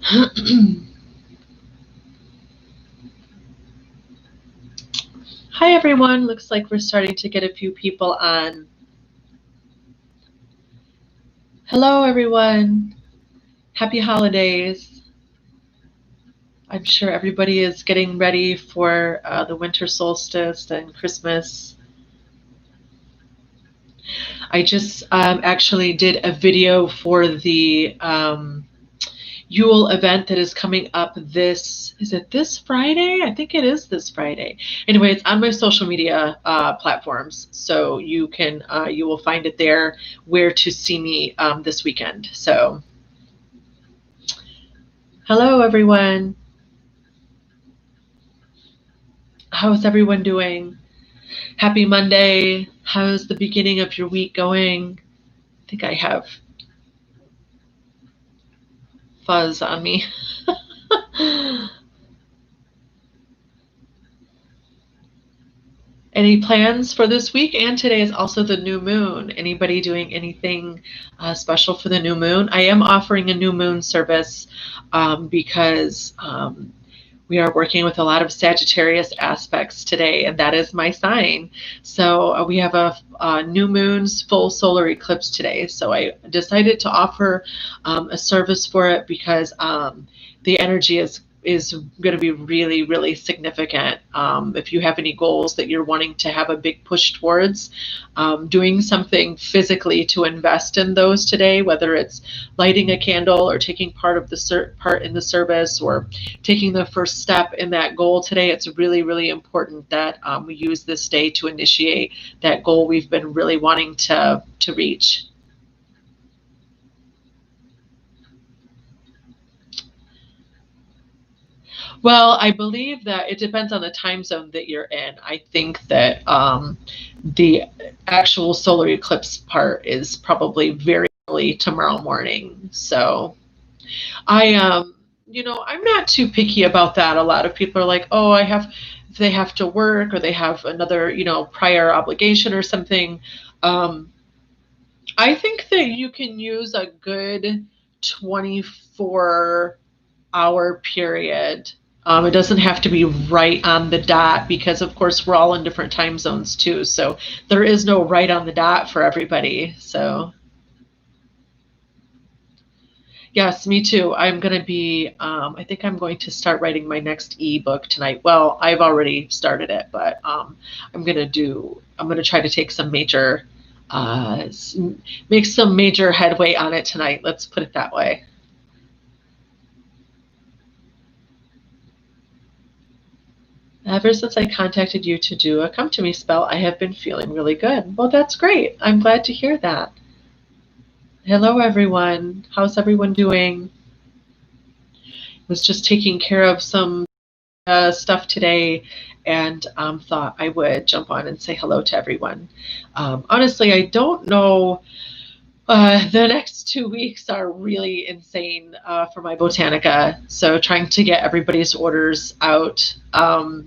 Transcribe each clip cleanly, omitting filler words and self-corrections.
Hi everyone, looks like we're starting to get a few people on. Hello everyone, happy holidays. I'm sure everybody is getting ready for the winter solstice and Christmas. I just actually did a video for the Yule event that is coming up is it this Friday? I think it is this Friday. Anyway, it's on my social media platforms, so you will find it there where to see me this weekend. So, hello everyone. How's everyone doing? Happy Monday. How's the beginning of your week going? I think I have fuzz on me. Any plans for this week? And today is also the new moon. Anybody doing anything special for the new moon? I am offering a new moon service because we are working with a lot of Sagittarius aspects today, and that is my sign. So we have a new moon's full solar eclipse today. So I decided to offer a service for it because the energy is going to be really, really significant. If you have any goals that you're wanting to have a big push towards, doing something physically to invest in those today, whether it's lighting a candle or taking part in the service or taking the first step in that goal today, it's really, really important that we use this day to initiate that goal we've been really wanting to reach. Well, I believe that it depends on the time zone that you're in. I think that the actual solar eclipse part is probably very early tomorrow morning. So I'm not too picky about that. A lot of people are like, oh, they have to work or they have another, prior obligation or something. Um, I think that you can use a good 24-hour period. It doesn't have to be right on the dot because, of course, we're all in different time zones too. So there is no right on the dot for everybody. So, yes, me too. I think I'm going to start writing my next ebook tonight. Well, I've already started it, but I'm going to try to take uh, make some major headway on it tonight. Let's put it that way. Ever since I contacted you to do a come to me spell, I have been feeling really good. Well, that's great. I'm glad to hear that. Hello, everyone. How's everyone doing? Was just taking care of some stuff today and thought I would jump on and say hello to everyone. Honestly, I don't know. The next 2 weeks are really insane for my Botanica. So trying to get everybody's orders out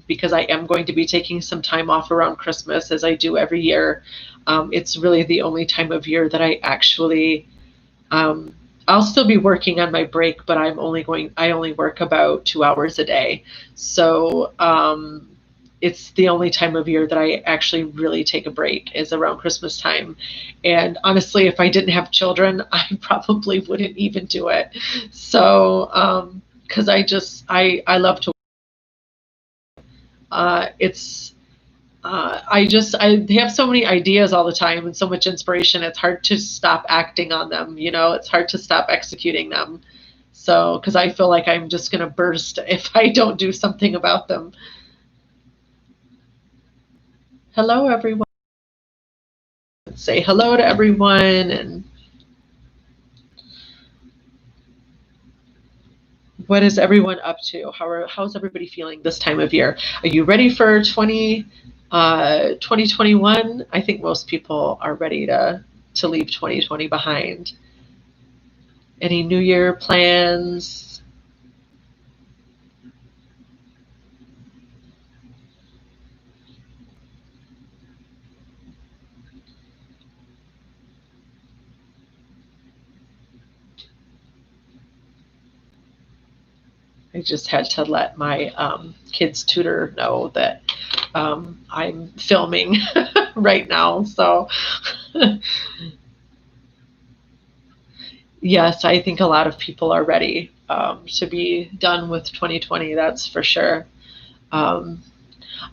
because I am going to be taking some time off around Christmas as I do every year. It's really the only time of year that I actually um, I'll still be working on my break, but I only work about 2 hours a day. So it's the only time of year that I actually really take a break is around Christmas time. And honestly, if I didn't have children, I probably wouldn't even do it. So, because I love to, it's, I have so many ideas all the time and so much inspiration. It's hard to stop acting on them. It's hard to stop executing them. So, because I feel like I'm just going to burst if I don't do something about them. Hello, everyone. Say hello to everyone. And what is everyone up to? How's everybody feeling this time of year? Are you ready for 2021? I think most people are ready to leave 2020 behind. Any New Year plans? I just had to let my kids' tutor know that I'm filming right now. So yes, I think a lot of people are ready to be done with 2020. That's for sure. Um,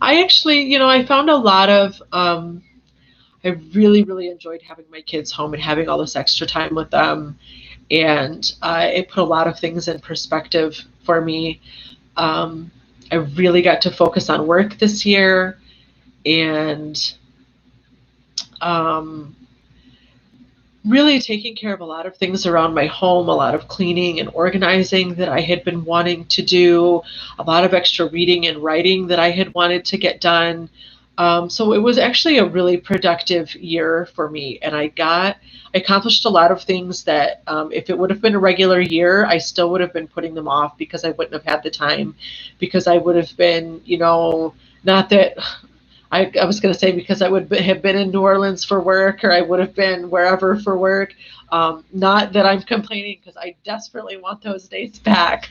I actually, I found a lot of, I really, really enjoyed having my kids home and having all this extra time with them. And it put a lot of things in perspective for me. Um, I really got to focus on work this year and um, really taking care of a lot of things around my home, a lot of cleaning and organizing that I had been wanting to do, a lot of extra reading and writing that I had wanted to get done. So it was actually a really productive year for me, and I accomplished a lot of things that if it would have been a regular year, I still would have been putting them off because I wouldn't have had the time, because I would have been, not that I was going to say because I would have been in New Orleans for work, or I would have been wherever for work. Not that I'm complaining, because I desperately want those days back.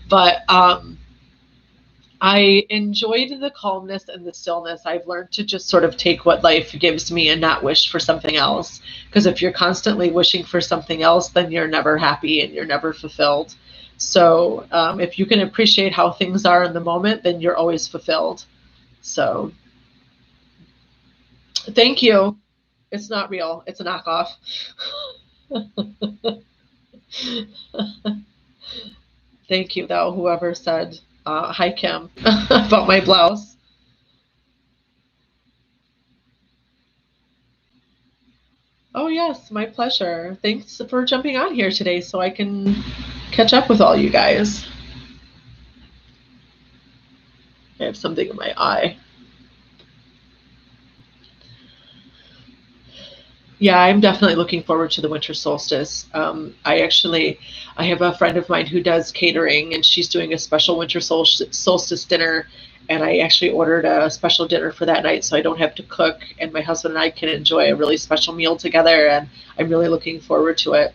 But I enjoyed the calmness and the stillness. I've learned to just sort of take what life gives me and not wish for something else. Because if you're constantly wishing for something else, then you're never happy and you're never fulfilled. So if you can appreciate how things are in the moment, then you're always fulfilled. So thank you. It's not real. It's a knockoff. Thank you, though, whoever said hi, Kim, about my blouse. Oh, yes, my pleasure. Thanks for jumping on here today so I can catch up with all you guys. I have something in my eye. Yeah, I'm definitely looking forward to the winter solstice. I have a friend of mine who does catering, and she's doing a special winter solstice dinner. And I actually ordered a special dinner for that night, so I don't have to cook, and my husband and I can enjoy a really special meal together. And I'm really looking forward to it.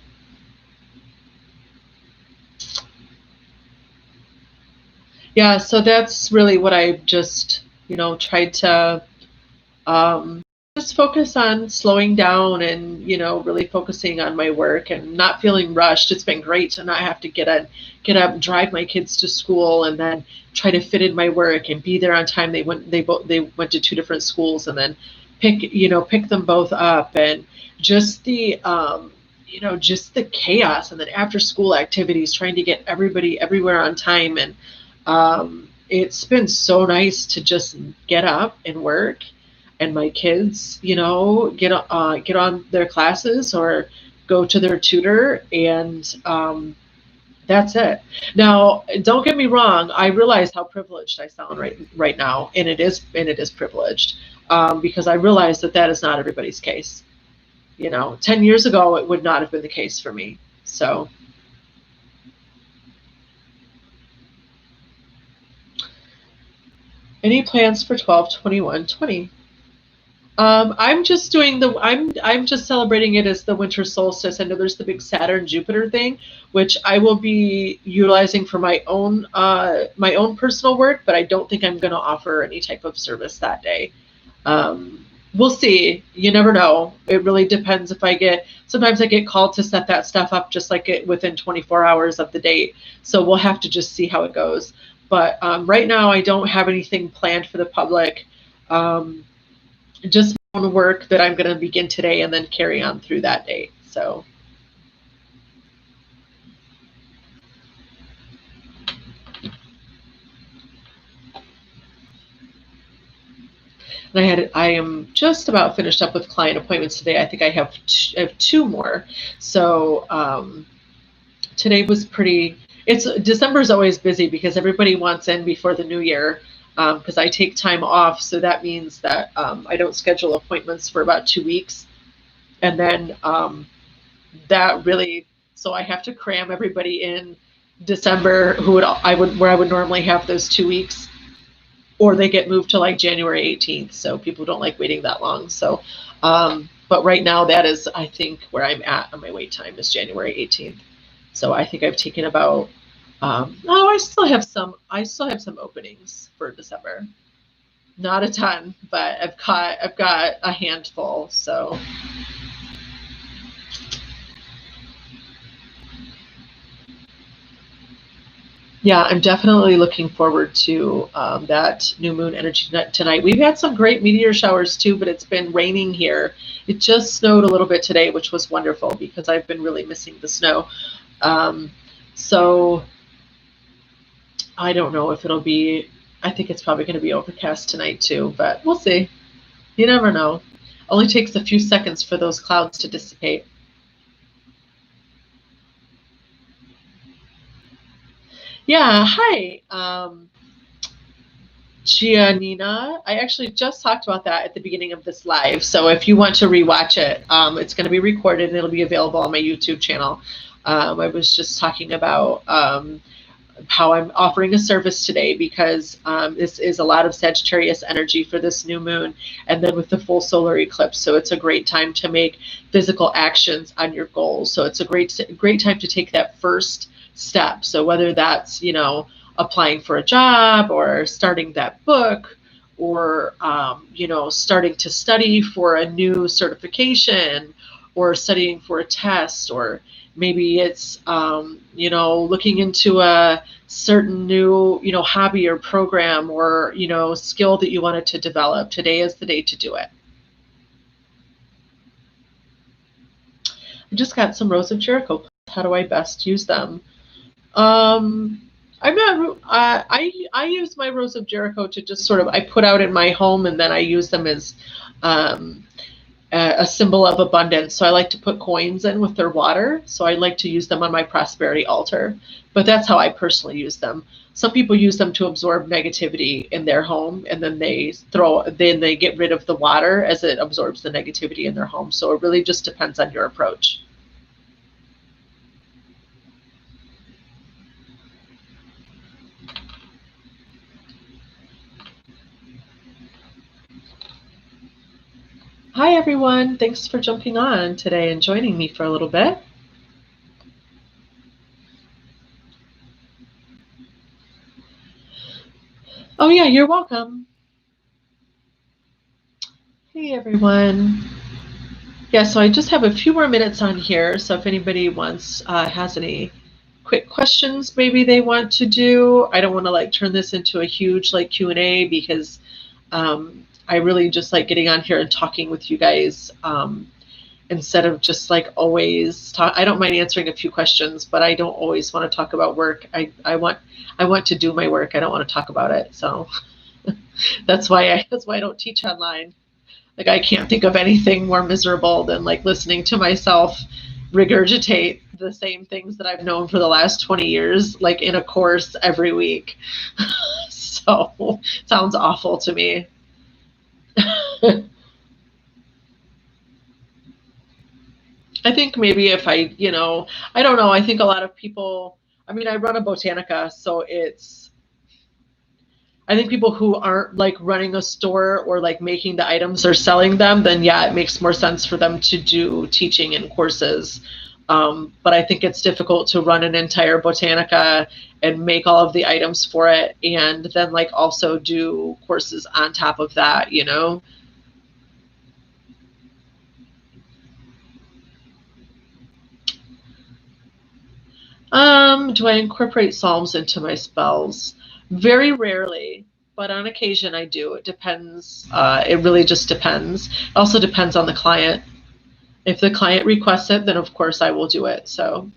Yeah, so that's really what I just, tried to um, just focus on slowing down and really focusing on my work and not feeling rushed. It's been great to not have to get up, drive my kids to school, and then try to fit in my work and be there on time. They went to two different schools, and then pick them both up, and just the chaos, and then after school activities, trying to get everybody everywhere on time. And it's been so nice to just get up and work, and my kids, get on their classes or go to their tutor, and that's it. Now, don't get me wrong. I realize how privileged I sound right now, and it is privileged, because I realize that is not everybody's case. 10 years ago, it would not have been the case for me. So, any plans for 12/21/20? I'm just celebrating it as the winter solstice. I know there's the big Saturn Jupiter thing, which I will be utilizing for my own personal work, but I don't think I'm going to offer any type of service that day. We'll see. You never know. It really depends. Sometimes I get called to set that stuff up just like it within 24 hours of the date. So we'll have to just see how it goes. But right now I don't have anything planned for the public. Just my own work that I'm going to begin today and then carry on through that date. So. And I am just about finished up with client appointments today. I think I have two more. So today was December is always busy because everybody wants in before the new year, because I take time off. So that means that I don't schedule appointments for about 2 weeks. And then so I have to cram everybody in December where I would normally have those 2 weeks, or they get moved to like January 18th. So people don't like waiting that long. So, but right now that is, I think, where I'm at on my wait time is January 18th. So I think I've taken about Oh, I still have some. I still have some openings for December. Not a ton, but I've got a handful. So yeah, I'm definitely looking forward to that new moon energy tonight. We've had some great meteor showers too, but it's been raining here. It just snowed a little bit today, which was wonderful because I've been really missing the snow. Um, so I don't know if it'll be. I think it's probably going to be overcast tonight too, but we'll see. You never know. Only takes a few seconds for those clouds to dissipate. Yeah, hi. Giannina. I actually just talked about that at the beginning of this live. So if you want to rewatch it, it's going to be recorded and it'll be available on my YouTube channel. I was just talking about how I'm offering a service today because this is a lot of Sagittarius energy for this new moon and then with the full solar eclipse. So it's a great time to make physical actions on your goals. So it's a great time to take that first step. So whether that's, applying for a job or starting that book or, starting to study for a new certification or studying for a test, or maybe it's, looking into a certain new, hobby or program or, skill that you wanted to develop. Today is the day to do it. I just got some Rose of Jericho. How do I best use them? Um, I'm not. I use my Rose of Jericho to just sort of I put out in my home, and then I use them as um, a symbol of abundance. So I like to put coins in with their water. So I like to use them on my prosperity altar. But that's how I personally use them. Some people use them to absorb negativity in their home, and then they get rid of the water as it absorbs the negativity in their home. So it really just depends on your approach. Hi everyone, thanks for jumping on today and joining me for a little bit. Oh yeah, you're welcome. Hey everyone. Yeah, so I just have a few more minutes on here. So if anybody has any quick questions maybe they want to do, I don't want to turn this into a huge Q&A because I really just like getting on here and talking with you guys instead of just always talk. I don't mind answering a few questions, but I don't always want to talk about work. I want to do my work. I don't want to talk about it. So that's why I don't teach online. I can't think of anything more miserable than listening to myself regurgitate the same things that I've known for the last 20 years, in a course every week. So sounds awful to me. I think maybe if I don't know, I think a lot of people, I run a botanica, so I think people who aren't running a store or making the items or selling them, then yeah, it makes more sense for them to do teaching and courses. But I think it's difficult to run an entire botanica and make all of the items for it and then also do courses on top of that. Do I incorporate psalms into my spells? Very rarely, but on occasion I do. It depends. It really just depends. It also depends on the client. If the client requests it, then of course I will do it. So,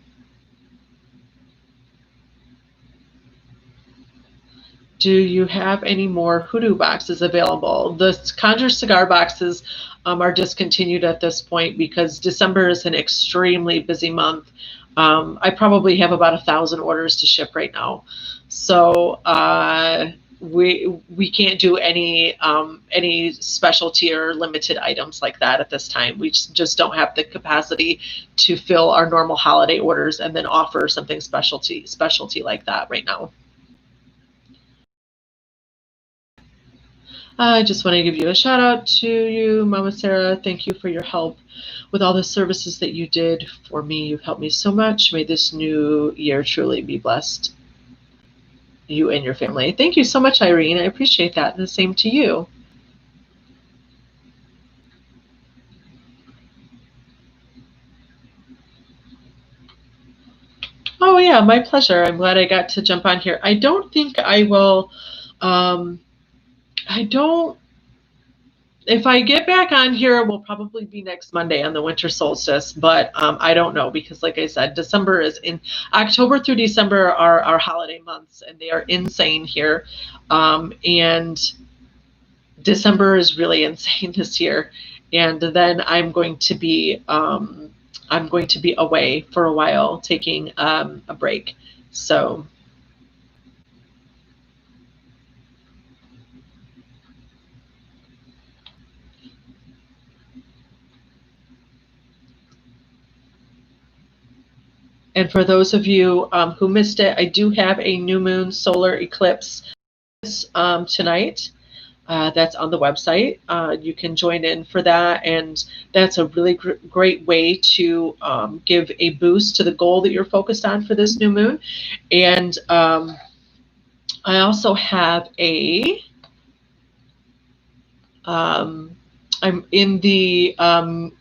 do you have any more hoodoo boxes available? The Conjure cigar boxes are discontinued at this point because December is an extremely busy month. I probably have about 1,000 orders to ship right now. So we can't do any specialty or limited items like that at this time. We just don't have the capacity to fill our normal holiday orders and then offer something specialty like that right now. I just want to give you a shout out to you, Mama Sarah. Thank you for your help with all the services that you did for me. You've helped me so much. May this new year truly be blessed. you and your family. Thank you so much, Irene. I appreciate that. And the same to you. Oh yeah, my pleasure. I'm glad I got to jump on here. I don't think I will. I don't. If I get back on here, it will probably be next Monday on the winter solstice, but I don't know because, like I said, December is in October through December are our holiday months, and they are insane here. And December is really insane this year, and then I'm going to be away for a while, taking a break. So. And for those of you who missed it, I do have a new moon solar eclipse tonight. That's on the website. You can join in for that, and that's a really great way to give a boost to the goal that you're focused on for this new moon. And I also have I'm in the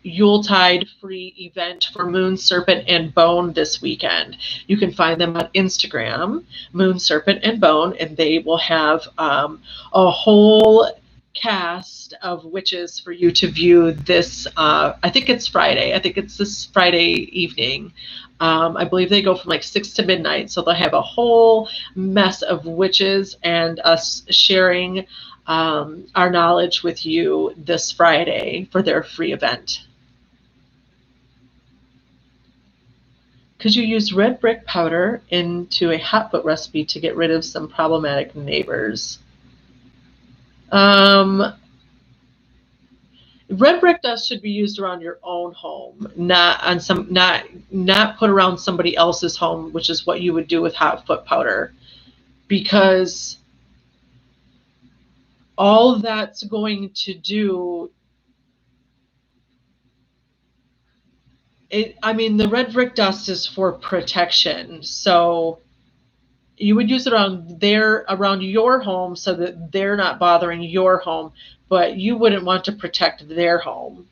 Yuletide free event for Moon, Serpent, and Bone this weekend. You can find them on Instagram, Moon, Serpent, and Bone, and they will have a whole cast of witches for you to view this. I think it's Friday. I think it's this Friday evening. I believe they go from like 6 to midnight, so they'll have a whole mess of witches and us sharing our knowledge with you this Friday for their free event. Could you use red brick powder into a hot foot recipe to get rid of some problematic neighbors? Red brick dust should be used around your own home, not put around somebody else's home, which is what you would do with hot foot powder, because all that's going to do the red brick dust is for protection. So you would use it around your home so that they're not bothering your home, but you wouldn't want to protect their home.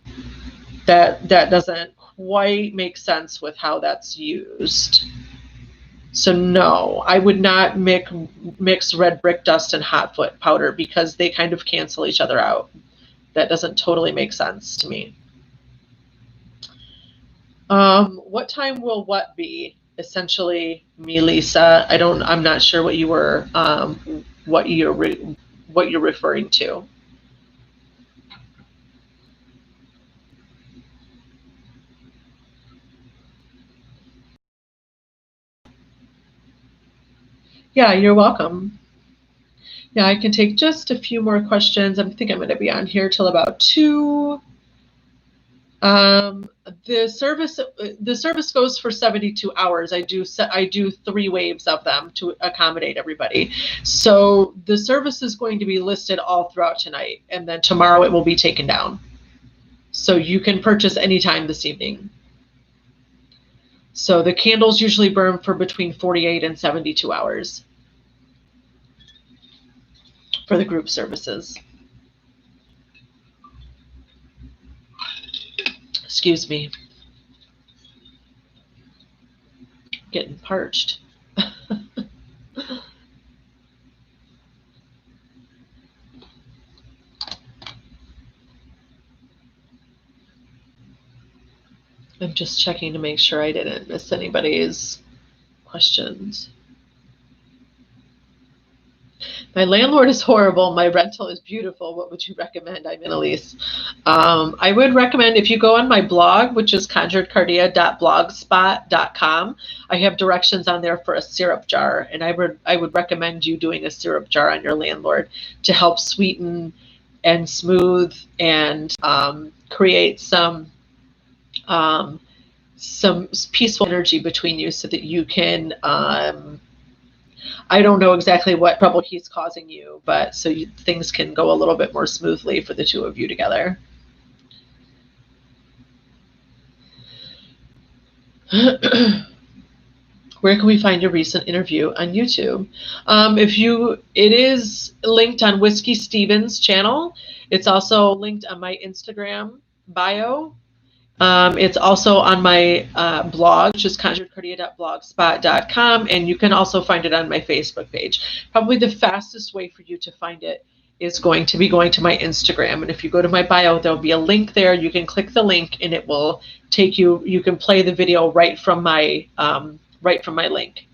That doesn't quite make sense with how that's used. So no, I would not mix red brick dust and hot foot powder because they kind of cancel each other out. That doesn't totally make sense to me. What time will what be? Essentially, me, Lisa. I'm not sure what you were, what you're referring to. Yeah, you're welcome. Yeah, I can take just a few more questions. I think I'm going to be on here till about 2. The service goes for 72 hours. I do 3 waves of them to accommodate everybody. So the service is going to be listed all throughout tonight, and then tomorrow it will be taken down. So you can purchase anytime this evening. So the candles usually burn for between 48 and 72 hours for the group services. Excuse me. Getting parched. I'm just checking to make sure I didn't miss anybody's questions. My landlord is horrible. My rental is beautiful. What would you recommend? I'm in a lease. I would recommend if you go on my blog, which is conjuredcardia.blogspot.com. I have directions on there for a syrup jar, and I would recommend you doing a syrup jar on your landlord to help sweeten and smooth and create some peaceful energy between you, so that you can. I don't know exactly what trouble he's causing you, but so things can go a little bit more smoothly for the two of you together. Where can we find your recent interview on YouTube? It is linked on Whiskey Stevens' channel. It's also linked on my Instagram bio. It's also on my blog, which is conjuredcardia.blogspot.com, and you can also find it on my Facebook page. Probably the fastest way for you to find it is going to be going to my Instagram. And if you go to my bio, there'll be a link there. You can click the link and it will take you, you can play the video right from my link.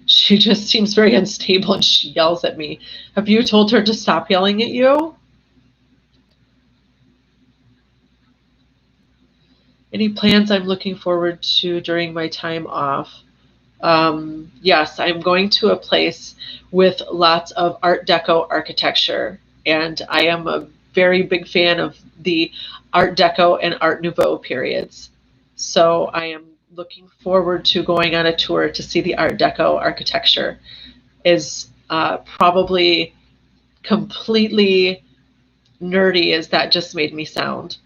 She just seems very unstable and she yells at me. Have you told her to stop yelling at you? Any plans I'm looking forward to during my time off? Yes, I'm going to a place with lots of Art Deco architecture, and I am a very big fan of the Art Deco and Art Nouveau periods. So I am looking forward to going on a tour to see the Art Deco architecture. Is probably completely nerdy as that just made me sound.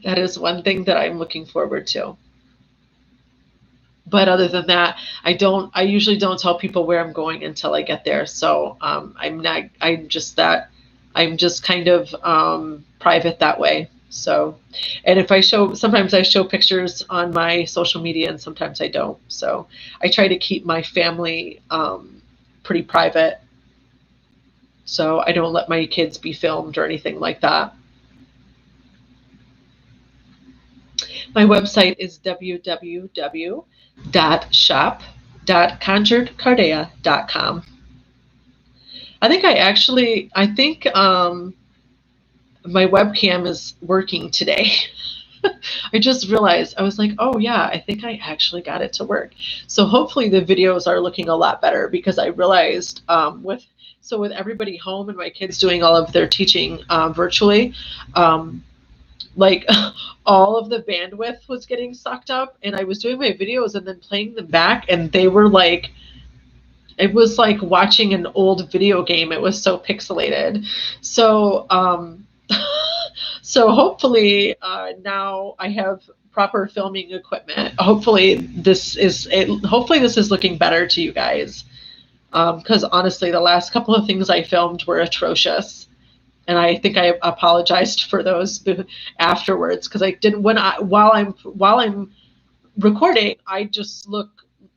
That is one thing that I'm looking forward to. But other than that, I usually don't tell people where I'm going until I get there. So I'm just kind of private that way. So, and if sometimes I show pictures on my social media and sometimes I don't. So I try to keep my family pretty private. So I don't let my kids be filmed or anything like that. My website is www.shop.conjuredcardia.com. I think my webcam is working today. I just realized, I was like, oh yeah, I think I actually got it to work. So hopefully the videos are looking a lot better, because I realized with everybody home and my kids doing all of their teaching virtually, like all of the bandwidth was getting sucked up, and I was doing my videos and then playing them back, and they were like, it was like watching an old video game. It was so pixelated. So so hopefully now I have proper filming equipment. Hopefully this is looking better to you guys, because honestly the last couple of things I filmed were atrocious. And I think I apologized for those afterwards, because I didn't, while I'm recording, I just look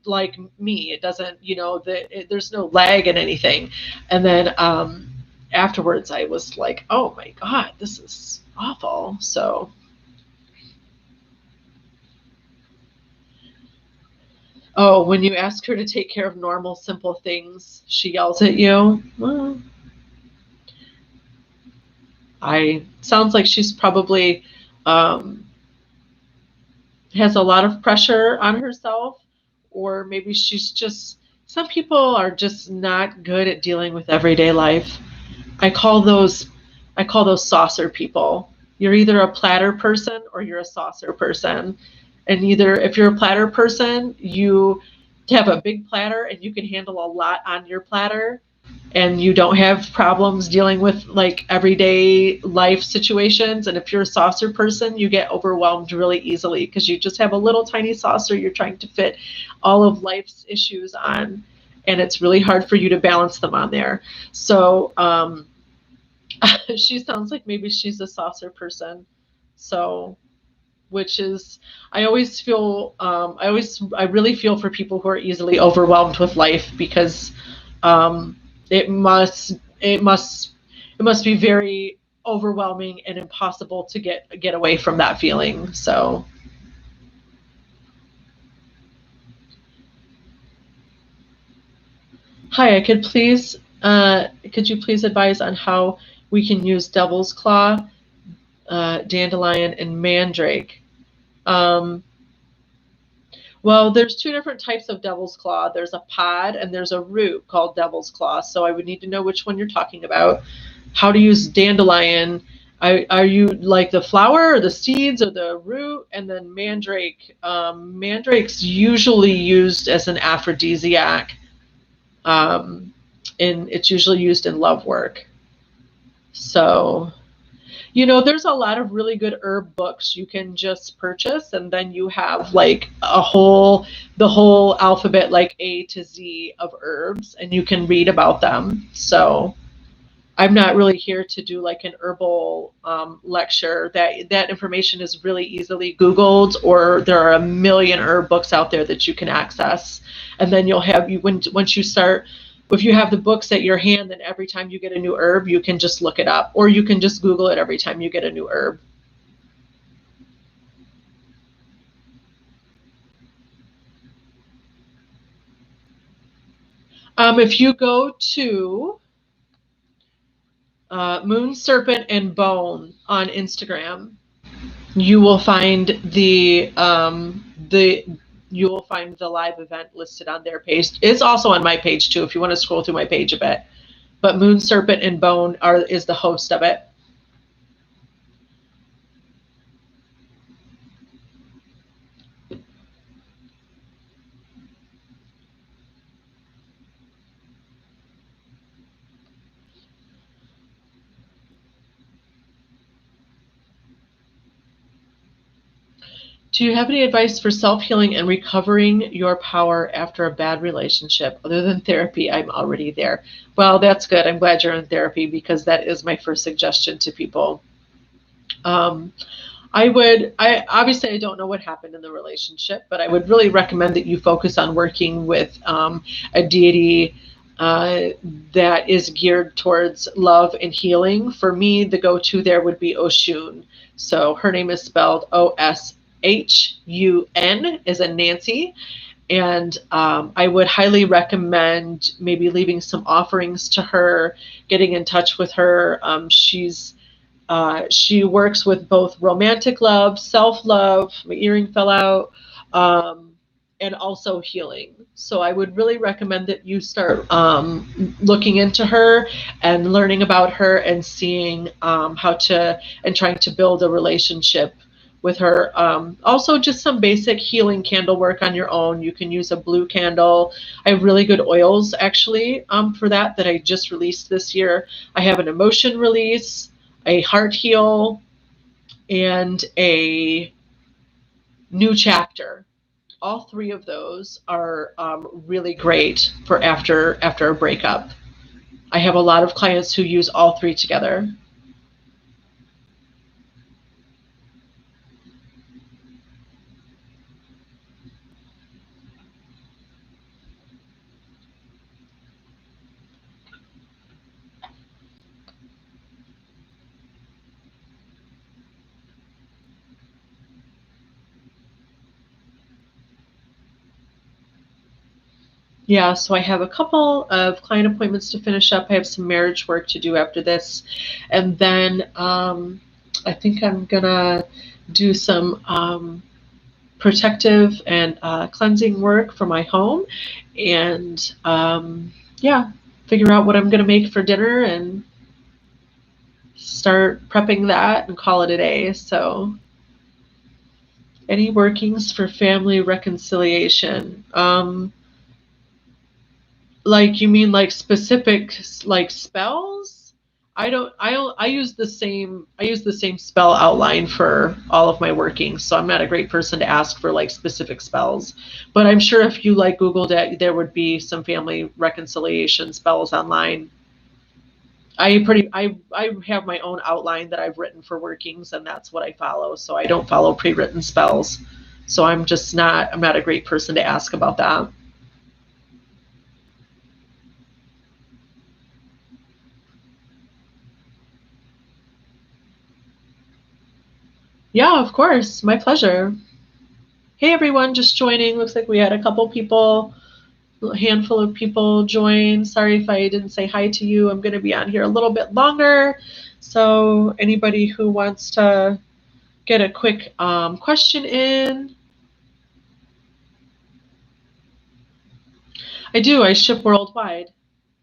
like me. It doesn't, there's no lag in anything. And then afterwards I was like, oh my God, this is awful. So when you ask her to take care of normal, simple things, she yells at you. Well, sounds like she's probably has a lot of pressure on herself, or maybe some people are just not good at dealing with everyday life. I call those saucer people. You're either a platter person or you're a saucer person. And if you're a platter person, you have a big platter and you can handle a lot on your platter, and you don't have problems dealing with like everyday life situations. And if you're a saucer person, you get overwhelmed really easily, because you just have a little tiny saucer you're trying to fit all of life's issues on, and it's really hard for you to balance them on there. So she sounds like maybe she's a saucer person. So, which is, I always feel, I really feel for people who are easily overwhelmed with life, because it must be very overwhelming and impossible to get away from that feeling. So hi, could you please advise on how we can use devil's claw, dandelion, and mandrake? Well, there's two different types of devil's claw. There's a pod and there's a root called devil's claw. So I would need to know which one you're talking about. How to use dandelion. Are you like the flower or the seeds or the root? And then mandrake. Mandrake's usually used as an aphrodisiac. And it's usually used in love work. So There's a lot of really good herb books you can just purchase, and then you have like the whole alphabet, like A to Z of herbs, and you can read about them. So I'm not really here to do like an herbal lecture. That information is really easily Googled, or there are a million herb books out there that you can access. And then you'll have once you start, if you have the books at your hand, then every time you get a new herb, you can just look it up, or you can just Google it every time you get a new herb. If you go to Moon, Serpent, and Bone on Instagram, you will find you will find the live event listed on their page. It's also on my page too, if you want to scroll through my page a bit. But Moon, Serpent, and Bone is the host of it. Do you have any advice for self-healing and recovering your power after a bad relationship? Other than therapy, I'm already there. Well, that's good. I'm glad you're in therapy, because that is my first suggestion to people. I obviously I don't know what happened in the relationship, but I would really recommend that you focus on working with a deity that is geared towards love and healing. For me, the go-to there would be Oshun. So her name is spelled Oshun, as in Nancy. And I would highly recommend maybe leaving some offerings to her, getting in touch with her. She works with both romantic love, self-love, my earring fell out, and also healing. So I would really recommend that you start looking into her and learning about her, and seeing and trying to build a relationship with her. Also, just some basic healing candle work on your own. You can use a blue candle. I have really good oils actually for that I just released this year. I have an emotion release, a heart heal, and a new chapter. All three of those are really great for after a breakup. I have a lot of clients who use all three together. Yeah, so I have a couple of client appointments to finish up. I have some marriage work to do after this. And then I think I'm going to do some protective and cleansing work for my home. And yeah, figure out what I'm going to make for dinner and start prepping that and call it a day. So, any workings for family reconciliation? Like, you mean like specific like spells? I use the same spell outline for all of my workings, so I'm not a great person to ask for like specific spells. But I'm sure if you like Googled it, there would be some family reconciliation spells online. I have my own outline that I've written for workings, and that's what I follow. So I don't follow pre-written spells. So I'm not a great person to ask about that. Yeah, of course. My pleasure. Hey everyone, just joining. Looks like we had a couple people, a handful of people join. Sorry if I didn't say hi to you. I'm going to be on here a little bit longer. So anybody who wants to get a quick question in. I do. I ship worldwide.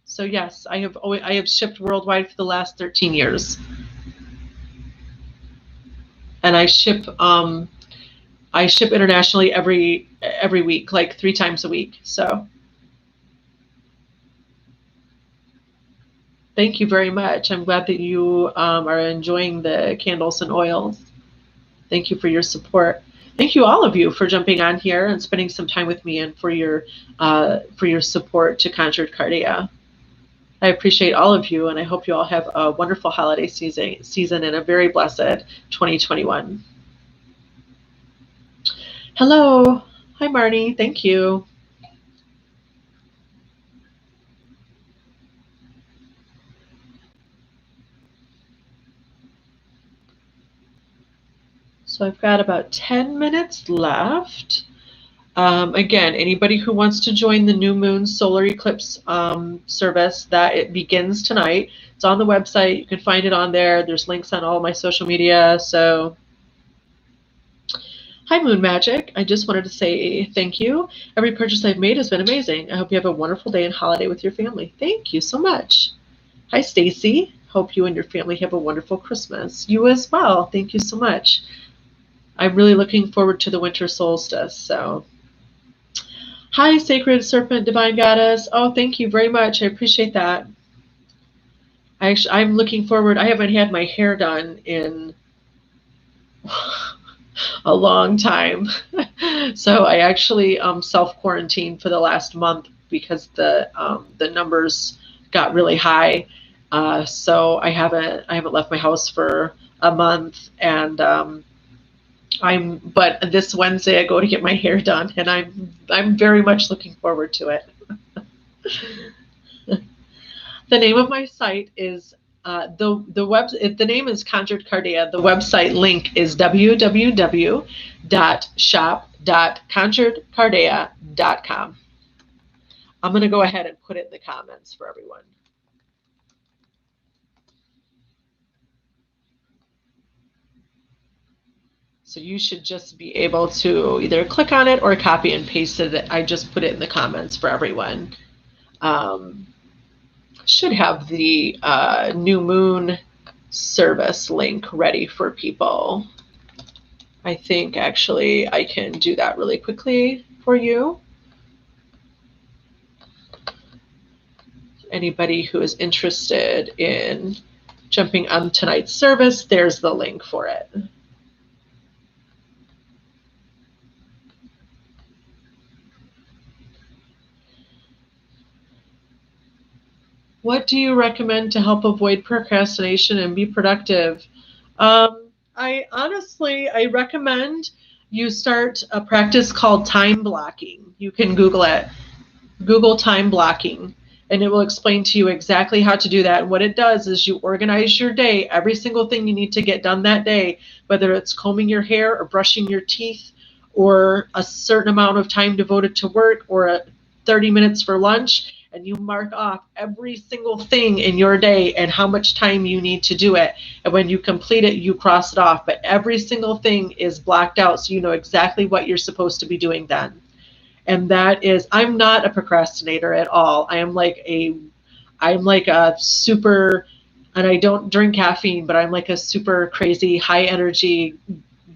So yes, I have shipped worldwide for the last 13 years. And I ship internationally every week, like 3 times a week. So Thank you very much. I'm glad that you are enjoying the candles and oils. Thank you for your support. Thank you, all of you, for jumping on here and spending some time with me, and for your support to Conjured Cardia. I appreciate all of you, and I hope you all have a wonderful holiday season and a very blessed 2021. Hello. Hi, Marnie. Thank you. So I've got about 10 minutes left. Again, anybody who wants to join the new moon solar eclipse service, that it begins tonight. It's on the website. You can find it on there. There's links on all my social media. So, hi, Moon Magic. I just wanted to say thank you. Every purchase I've made has been amazing. I hope you have a wonderful day and holiday with your family. Thank you so much. Hi, Stacy. Hope you and your family have a wonderful Christmas. You as well. Thank you so much. I'm really looking forward to the winter solstice. So, hi, Sacred Serpent Divine Goddess. Oh, thank you very much. I appreciate that. I'm looking forward. I haven't had my hair done in a long time. So I actually self-quarantined for the last month because the numbers got really high. So I haven't left my house for a month, and but this Wednesday I go to get my hair done, and I'm very much looking forward to it. The name of my site is the name is Conjured Cardia. The website link is www.shop.conjuredcardia.com. I'm going to go ahead and put it in the comments for everyone. So you should just be able to either click on it or copy and paste it. I just put it in the comments for everyone. Should have the new moon service link ready for people. I think actually I can do that really quickly for you. Anybody who is interested in jumping on tonight's service, there's the link for it. What do you recommend to help avoid procrastination and be productive? I recommend you start a practice called time blocking. You can Google it. Google time blocking, and it will explain to you exactly how to do that. And what it does is you organize your day, every single thing you need to get done that day, whether it's combing your hair or brushing your teeth or a certain amount of time devoted to work or 30 minutes for lunch, and you mark off every single thing in your day and how much time you need to do it. And when you complete it, you cross it off. But every single thing is blocked out so you know exactly what you're supposed to be doing then. And that is, I'm not a procrastinator at all. I'm like a super, and I don't drink caffeine, but I'm like a super crazy high energy,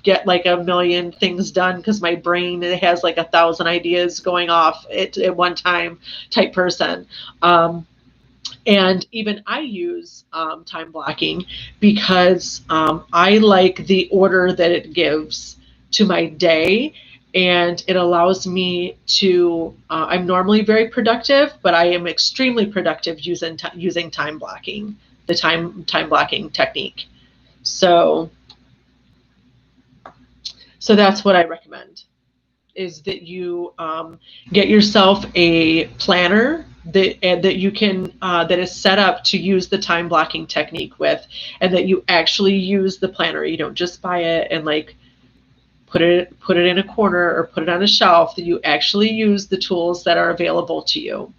get like a million things done because my brain has like 1,000 ideas going off at one time type person. And even I use time blocking because I like the order that it gives to my day, and it allows me to. I'm normally very productive, but I am extremely productive using time blocking, the time blocking technique. So that's what I recommend, is that you get yourself a planner that you can that is set up to use the time blocking technique with, and that you actually use the planner. You don't just buy it and like put it in a corner or put it on a shelf. That you actually use the tools that are available to you.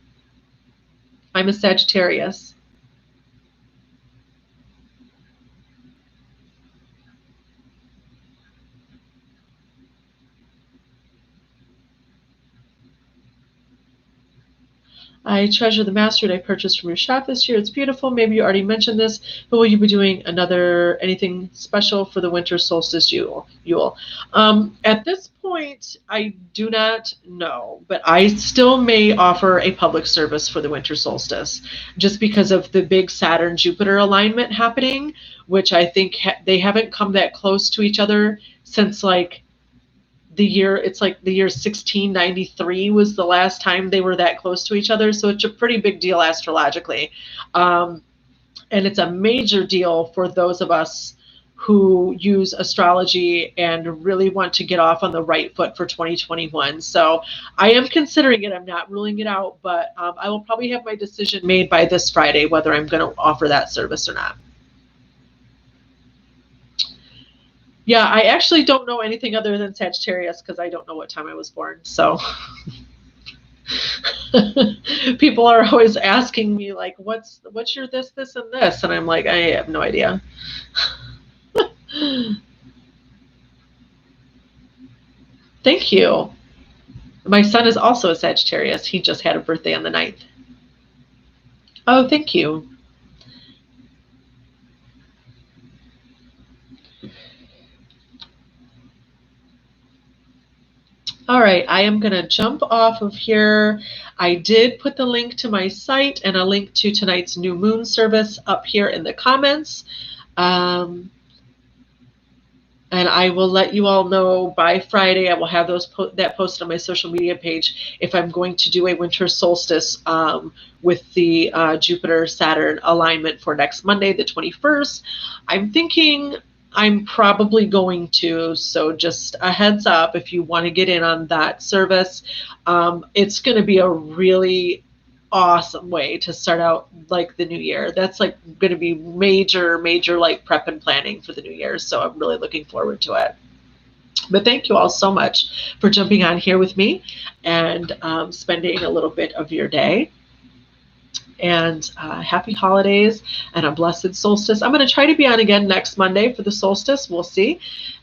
I'm a Sagittarius. I treasure the mastery I purchased from your shop this year. It's beautiful. Maybe you already mentioned this, but will you be doing anything special for the winter solstice Yule? At this point, I do not know, but I still may offer a public service for the winter solstice just because of the big Saturn-Jupiter alignment happening, which I think they haven't come that close to each other since the year 1693 was the last time they were that close to each other. So it's a pretty big deal astrologically. And it's a major deal for those of us who use astrology and really want to get off on the right foot for 2021. So I am considering it. I'm not ruling it out, but I will probably have my decision made by this Friday whether I'm going to offer that service or not. Yeah, I actually don't know anything other than Sagittarius because I don't know what time I was born. So people are always asking me like, what's your this, and this? And I'm like, I have no idea. Thank you. My son is also a Sagittarius. He just had a birthday on the 9th. Oh, thank you. All right, I am going to jump off of here. I did put the link to my site and a link to tonight's new moon service up here in the comments. And I will let you all know by Friday. I will have that posted on my social media page if I'm going to do a winter solstice with the Jupiter-Saturn alignment for next Monday, the 21st. I'm thinking I'm probably going to, so just a heads up if you want to get in on that service. It's going to be a really awesome way to start out like the new year. That's like going to be major like prep and planning for the new year. So I'm really looking forward to it. But thank you all so much for jumping on here with me and spending a little bit of your day. And happy holidays and a blessed solstice. I'm going to try to be on again next Monday for the solstice. We'll see.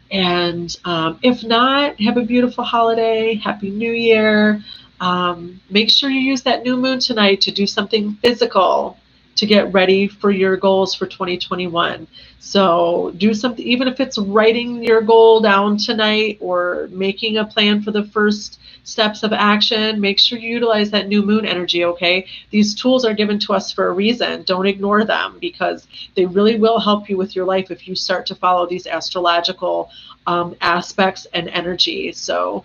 And if not, have a beautiful holiday. Happy New Year. Make sure you use that new moon tonight to do something physical to get ready for your goals for 2021. So do something, even if it's writing your goal down tonight or making a plan for the first steps of action. Make sure you utilize that new moon energy, okay? These tools are given to us for a reason. Don't ignore them because they really will help you with your life if you start to follow these astrological aspects and energy. So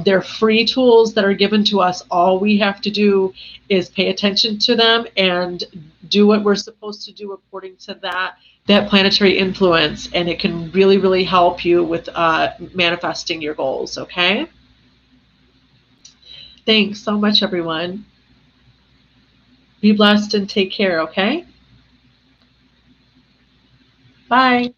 they're free tools that are given to us. All we have to do is pay attention to them and do what we're supposed to do according to that planetary influence, and it can really help you with manifesting your goals, okay? Thanks so much, everyone. Be blessed and take care, okay? Bye.